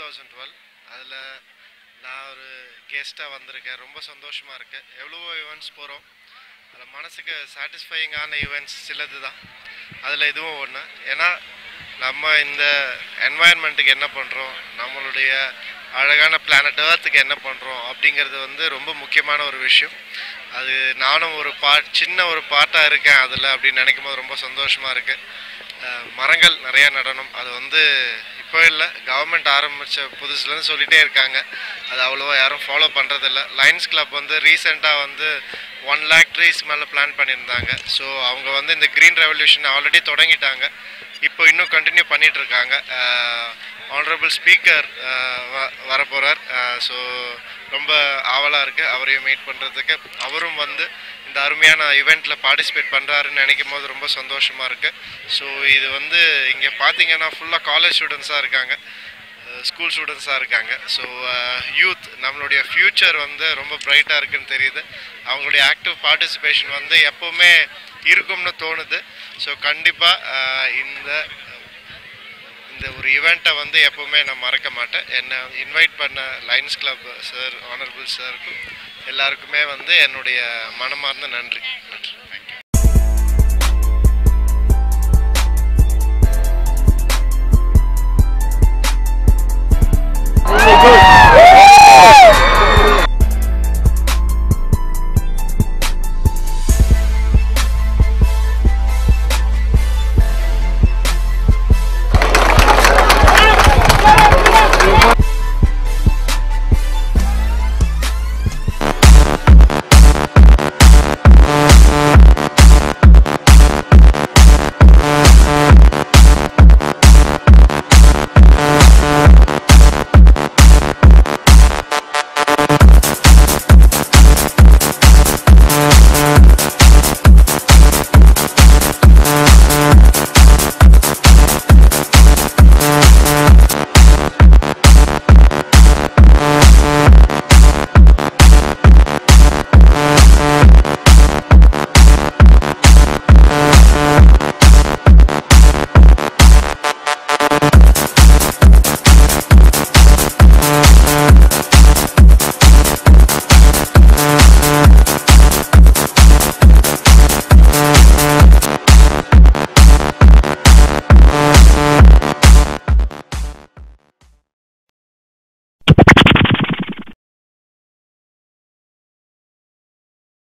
2012 அதில் நான் ஒரு கெஸ்ட்டாக வந்திருக்கேன். ரொம்ப சந்தோஷமாக இருக்குது. எவ்வளவோ ஈவெண்ட்ஸ் போகிறோம், அதில் மனசுக்கு சாட்டிஸ்ஃபையிங்கான ஈவெண்ட்ஸ் சிலது தான், அதில் இதுவும் ஒன்று. ஏன்னா நம்ம இந்த என்வாயன்மெண்ட்டுக்கு என்ன பண்ணுறோம், நம்மளுடைய அழகான பிளானட் ஏர்த்துக்கு என்ன பண்ணுறோம் அப்படிங்கிறது வந்து ரொம்ப முக்கியமான ஒரு விஷயம். அது நானும் ஒரு சின்ன ஒரு பார்ட்டாக இருக்கேன் அதில் அப்படின்னு நினைக்கும் போது ரொம்ப சந்தோஷமாக இருக்குது. மரங்கள் நிறையா நடணும், அது வந்து இப்போ இல்லை, கவர்மெண்ட் ஆரம்பித்த புதுசுலேருந்து சொல்லிகிட்டே இருக்காங்க. அது அவ்வளோவா யாரும் ஃபாலோ பண்ணுறதில்ல. லயன்ஸ் கிளப் வந்து ரீசெண்டாக வந்து 1 lakh ட்ரீஸ் மேலே பிளான் பண்ணியிருந்தாங்க. ஸோ அவங்க வந்து இந்த க்ரீன் ரெவல்யூஷன் ஆல்ரெடி தொடங்கிட்டாங்க, இப்போ இன்னும் கண்டினியூ பண்ணிகிட்ருக்காங்க. ஆனரபிள் ஸ்பீக்கர் வரப்போகிறார். ஸோ ரொம்ப ஆவலாக இருக்குது அவரையும் மீட் பண்ணுறதுக்கு. அவரும் வந்து இந்த அருமையான ஈவெண்ட்டில் பார்ட்டிசிபேட் பண்ணுறாருன்னு நினைக்கும் போது ரொம்ப சந்தோஷமாக இருக்குது. ஸோ இது வந்து இங்கே பார்த்தீங்கன்னா ஃபுல்லாக காலேஜ் ஸ்டூடெண்ட்ஸாக இருக்காங்க, ஸ்கூல் ஸ்டூடெண்ட்ஸாக இருக்காங்க. ஸோ யூத் நம்மளுடைய ஃப்யூச்சர் வந்து ரொம்ப பிரைட்டாக இருக்குதுன்னு தெரியுது. அவங்களுடைய ஆக்டிவ் பார்ட்டிசிபேஷன் வந்து எப்போவுமே இருக்கும்னு தோணுது. ஸோ கண்டிப்பாக இந்த ஒரு ஈவெண்ட்டை வந்து எப்போவுமே நான் மறக்க மாட்டேன். என்னை இன்வைட் பண்ண லயன்ஸ் கிளப் சார், ஆனரபிள் சாருக்கும் எல்லாருக்குமே வந்து என்னுடைய மனமார்ந்த நன்றி. இப்போ